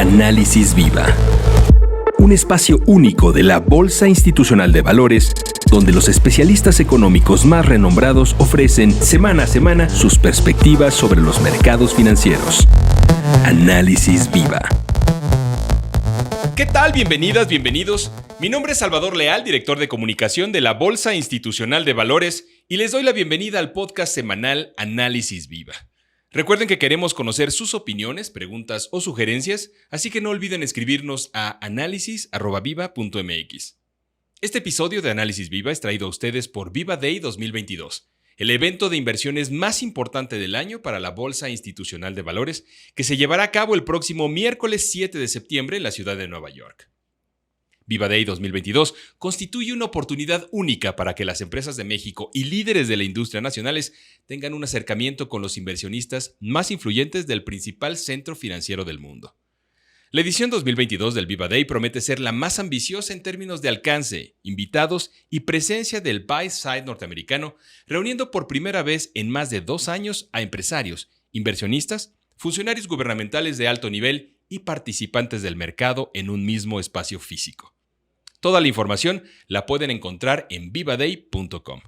Análisis Viva. Un espacio único de la Bolsa Institucional de Valores, donde los especialistas económicos más renombrados ofrecen semana a semana sus perspectivas sobre los mercados financieros. Análisis Viva. ¿Qué tal? Bienvenidas, bienvenidos. Mi nombre es Salvador Leal, director de comunicación de la Bolsa Institucional de Valores, y les doy la bienvenida al podcast semanal Análisis Viva. Recuerden que queremos conocer sus opiniones, preguntas o sugerencias, así que no olviden escribirnos a análisis@viva.mx. Este episodio de Análisis Viva es traído a ustedes por Viva Day 2022, el evento de inversiones más importante del año para la Bolsa Institucional de Valores, que se llevará a cabo el próximo miércoles 7 de septiembre en la ciudad de Nueva York. Viva Day 2022 constituye una oportunidad única para que las empresas de México y líderes de la industria nacionales tengan un acercamiento con los inversionistas más influyentes del principal centro financiero del mundo. La edición 2022 del Viva Day promete ser la más ambiciosa en términos de alcance, invitados y presencia del buy side norteamericano, reuniendo por primera vez en más de 2 años a empresarios, inversionistas, funcionarios gubernamentales de alto nivel y participantes del mercado en un mismo espacio físico. Toda la información la pueden encontrar en vivaday.com.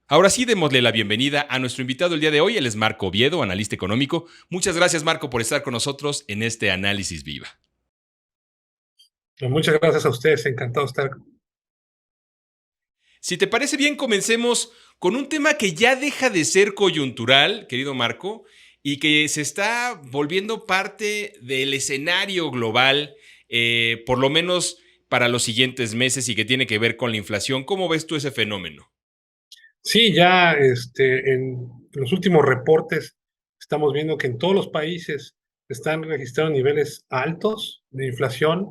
Ahora sí, démosle la bienvenida a nuestro invitado el día de hoy. Él es Marco Oviedo, analista económico. Muchas gracias, Marco, por estar con nosotros en este Análisis Viva. Muchas gracias a ustedes, encantado de estar. Si te parece bien, comencemos con un tema que ya deja de ser coyuntural, querido Marco, y que se está volviendo parte del escenario global, por lo menos para los siguientes meses, y que tiene que ver con la inflación. ¿Cómo ves tú ese fenómeno? Sí, ya en los últimos reportes estamos viendo que en todos los países están registrando niveles altos de inflación,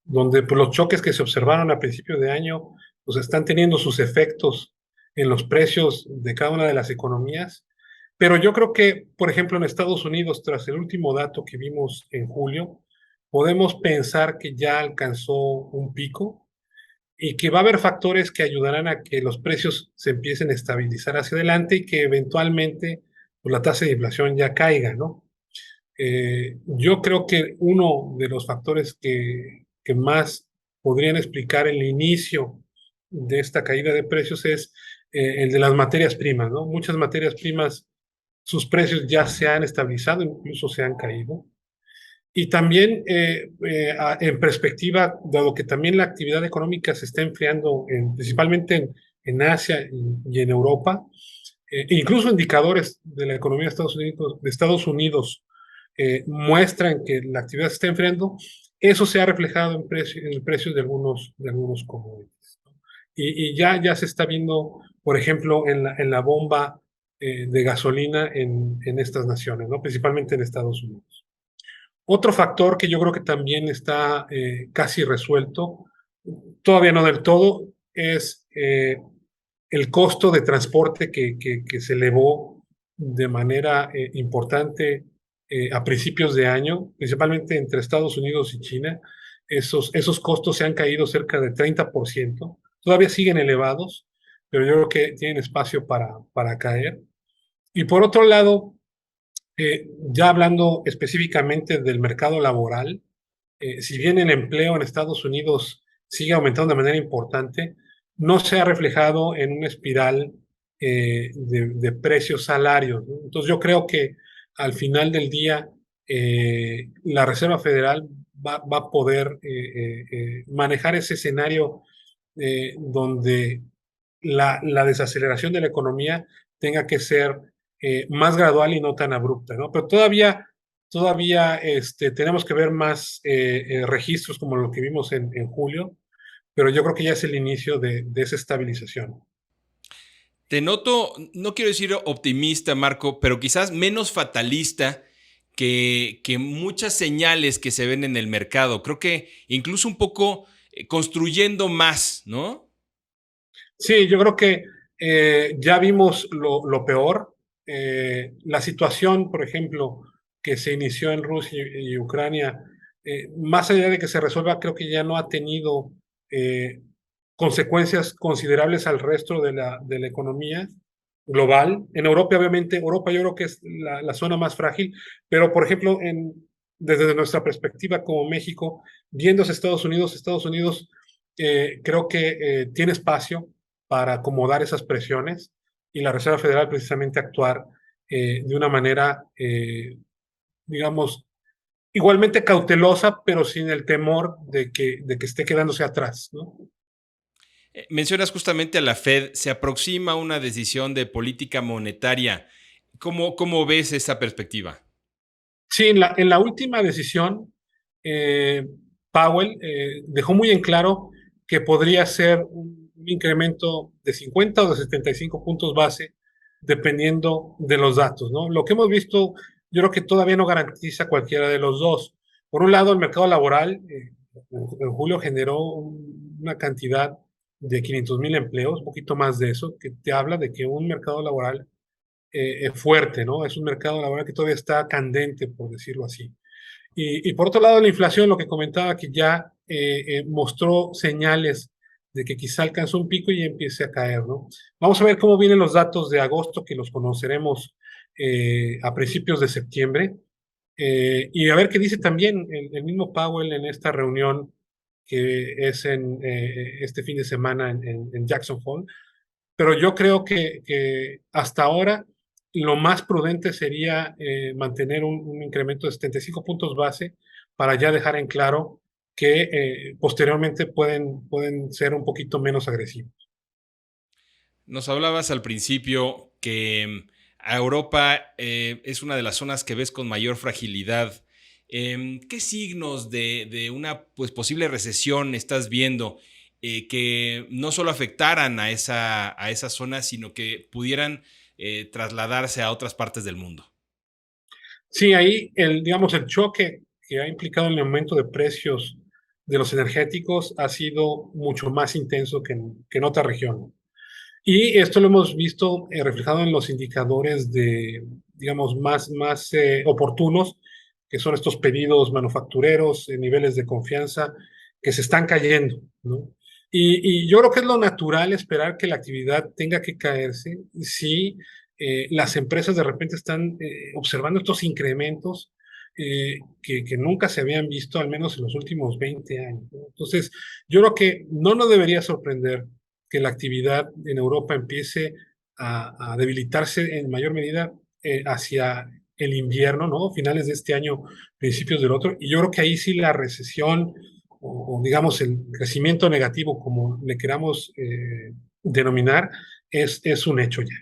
donde pues, los choques que se observaron a principio de año pues, están teniendo sus efectos en los precios de cada una de las economías. Pero yo creo que, por ejemplo, en Estados Unidos, tras el último dato que vimos en julio, podemos pensar que ya alcanzó un pico y que va a haber factores que ayudarán a que los precios se empiecen a estabilizar hacia adelante y que eventualmente pues, la tasa de inflación ya caiga, ¿no? Yo creo que uno de los factores que más podrían explicar el inicio de esta caída de precios es el de las materias primas, ¿no? Muchas materias primas, sus precios ya se han estabilizado, incluso se han caído. Y también en perspectiva, dado que también la actividad económica se está enfriando principalmente en Asia y en Europa, incluso indicadores de la economía de Estados Unidos muestran que la actividad se está enfriando, eso se ha reflejado en precios de algunos commodities, ¿no? Y ya se está viendo, por ejemplo, en la bomba de gasolina en estas naciones, ¿no? Principalmente en Estados Unidos. Otro factor que yo creo que también está casi resuelto, todavía no del todo, es el costo de transporte que se elevó de manera importante a principios de año, principalmente entre Estados Unidos y China. Esos costos se han caído cerca de 30%. Todavía siguen elevados, pero yo creo que tienen espacio para caer. Y por otro lado, ya hablando específicamente del mercado laboral, si bien el empleo en Estados Unidos sigue aumentando de manera importante, no se ha reflejado en una espiral de precios salarios, ¿no? Entonces yo creo que al final del día la Reserva Federal va a poder manejar ese escenario donde la desaceleración de la economía tenga que ser más gradual y no tan abrupta, ¿no? Pero todavía tenemos que ver más registros como lo que vimos en julio, pero yo creo que ya es el inicio de esa estabilización. Te noto, no quiero decir optimista, Marco, pero quizás menos fatalista que muchas señales que se ven en el mercado. Creo que incluso un poco construyendo más, ¿no? Sí, yo creo que ya vimos lo peor. La situación, por ejemplo, que se inició en Rusia y Ucrania, más allá de que se resuelva, creo que ya no ha tenido consecuencias considerables al resto de la economía global. En Europa, obviamente, Europa yo creo que es la zona más frágil, pero por ejemplo, desde nuestra perspectiva como México, viendo a Estados Unidos creo que tiene espacio para acomodar esas presiones y la Reserva Federal precisamente actuar de una manera, digamos, igualmente cautelosa, pero sin el temor de que esté quedándose atrás, ¿no? Mencionas justamente a la Fed, se aproxima una decisión de política monetaria. ¿Cómo ves esa perspectiva? Sí, en la última decisión, eh, Powell dejó muy en claro que podría ser un incremento de 50 o de 75 puntos base, dependiendo de los datos, ¿no? Lo que hemos visto, yo creo que todavía no garantiza cualquiera de los dos. Por un lado, el mercado laboral en julio generó una cantidad de 500,000 empleos, un poquito más de eso, que te habla de que un mercado laboral fuerte, ¿no? Es un mercado laboral que todavía está candente, por decirlo así. Y por otro lado, la inflación, lo que comentaba, que ya mostró señales de que quizá alcanzó un pico y empiece a caer, ¿no? Vamos a ver cómo vienen los datos de agosto, que los conoceremos a principios de septiembre, y a ver qué dice también el mismo Powell en esta reunión que es en este fin de semana en Jackson Hole. Pero yo creo que hasta ahora lo más prudente sería mantener un incremento de 75 puntos base para ya dejar en claro que posteriormente pueden ser un poquito menos agresivos. Nos hablabas al principio que a Europa es una de las zonas que ves con mayor fragilidad. ¿Qué signos de una pues, posible recesión estás viendo que no solo afectaran a esa zona, sino que pudieran trasladarse a otras partes del mundo? Sí, ahí digamos, el choque que ha implicado el aumento de precios de los energéticos ha sido mucho más intenso que en otra región. Y esto lo hemos visto reflejado en los indicadores de, digamos, más oportunos, que son estos pedidos manufactureros, niveles de confianza que se están cayendo, ¿no? Y yo creo que es lo natural esperar que la actividad tenga que caerse si las empresas de repente están observando estos incrementos que nunca se habían visto, al menos en los últimos 20 años, ¿no? Entonces, yo creo que no nos debería sorprender que la actividad en Europa empiece a debilitarse en mayor medida hacia el invierno, ¿no? Finales de este año, principios del otro. Y yo creo que ahí sí la recesión o digamos el crecimiento negativo, como le queramos denominar, es un hecho ya.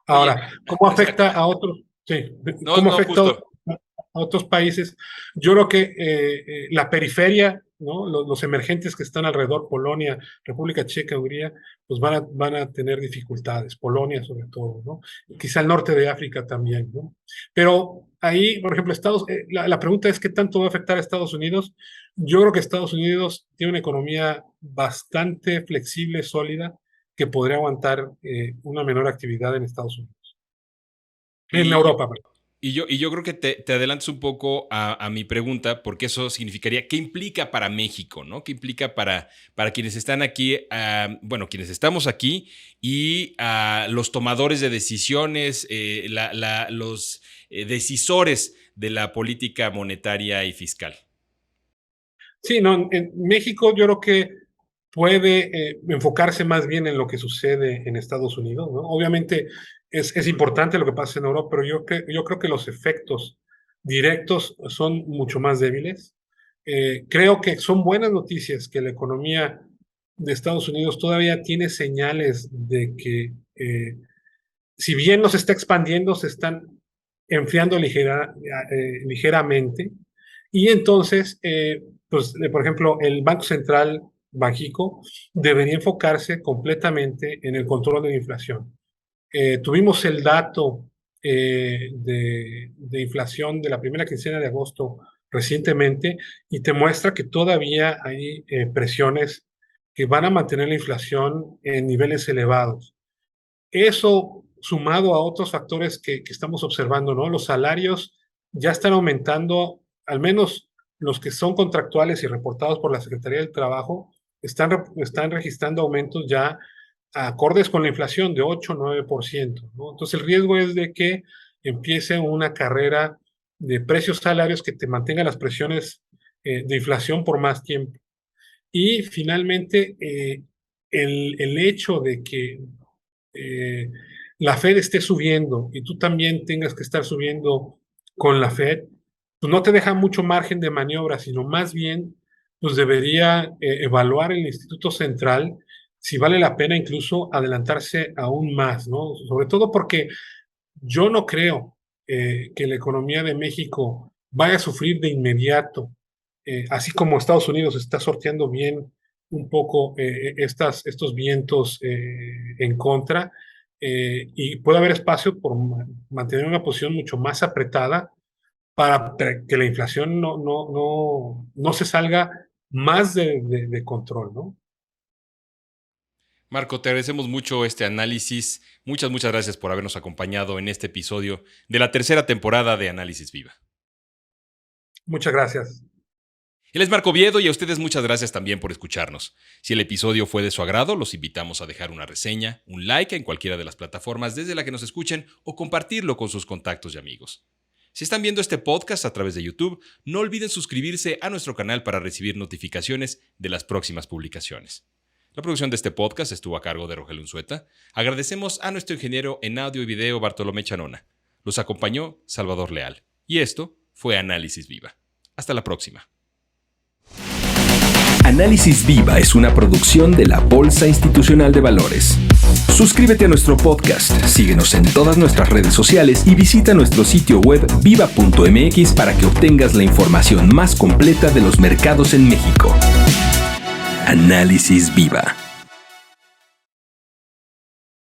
Oye, Ahora, ¿cómo afecta a otros? Sí, no, ¿cómo no, afecta justo. a otros países? Yo creo que la periferia, ¿no? Los emergentes que están alrededor, Polonia, República Checa, Hungría, pues van a tener dificultades, Polonia sobre todo, ¿no? Quizá el norte de África también, ¿no? Pero ahí, por ejemplo, la pregunta es, ¿qué tanto va a afectar a Estados Unidos? Yo creo que Estados Unidos tiene una economía bastante flexible, sólida, que podría aguantar una menor actividad en Estados Unidos. En Y, Europa, perdón. y yo creo que te adelantas un poco a mi pregunta, porque eso significaría, ¿qué implica para México? ¿No? ¿Qué implica para quienes están aquí, bueno, quienes estamos aquí y los tomadores de decisiones, los decisores de la política monetaria y fiscal? Sí, no, en México yo creo que puede enfocarse más bien en lo que sucede en Estados Unidos, ¿no? Obviamente es importante lo que pasa en Europa, pero yo creo que los efectos directos son mucho más débiles. Creo que son buenas noticias que la economía de Estados Unidos todavía tiene señales de que si bien no se está expandiendo, se están enfriando ligeramente. Y entonces, pues, por ejemplo, el Banco Central, Banxico, debería enfocarse completamente en el control de la inflación. Tuvimos el dato de inflación de la primera quincena de agosto recientemente y te muestra que todavía hay presiones que van a mantener la inflación en niveles elevados. Eso sumado a otros factores que estamos observando, ¿no? Los salarios ya están aumentando, al menos los que son contractuales y reportados por la Secretaría del Trabajo, están registrando aumentos ya acordes con la inflación de 8 o 9%, ¿no? Entonces el riesgo es de que empiece una carrera de precios salarios que te mantenga las presiones de inflación por más tiempo. Y finalmente, el hecho de que la Fed esté subiendo y tú también tengas que estar subiendo con la Fed, pues no te deja mucho margen de maniobra, sino más bien pues debería evaluar el Instituto Central si vale la pena incluso adelantarse aún más, ¿no? Sobre todo porque yo no creo que la economía de México vaya a sufrir de inmediato, así como Estados Unidos está sorteando bien un poco estos vientos en contra, y puede haber espacio por mantener una posición mucho más apretada para que la inflación no se salga más de control, ¿no? Marco, te agradecemos mucho este análisis. Muchas gracias por habernos acompañado en este episodio de la tercera temporada de Análisis Viva. Muchas gracias. Él es Marco Oviedo y a ustedes muchas gracias también por escucharnos. Si el episodio fue de su agrado, los invitamos a dejar una reseña, un like en cualquiera de las plataformas desde la que nos escuchen o compartirlo con sus contactos y amigos. Si están viendo este podcast a través de YouTube, no olviden suscribirse a nuestro canal para recibir notificaciones de las próximas publicaciones. La producción de este podcast estuvo a cargo de Rogelio Unzueta. Agradecemos a nuestro ingeniero en audio y video Bartolomé Chanona. Los acompañó Salvador Leal. Y esto fue Análisis Viva. Hasta la próxima. Análisis Viva es una producción de la Bolsa Institucional de Valores. Suscríbete a nuestro podcast, síguenos en todas nuestras redes sociales y visita nuestro sitio web viva.mx para que obtengas la información más completa de los mercados en México. Análisis Viva.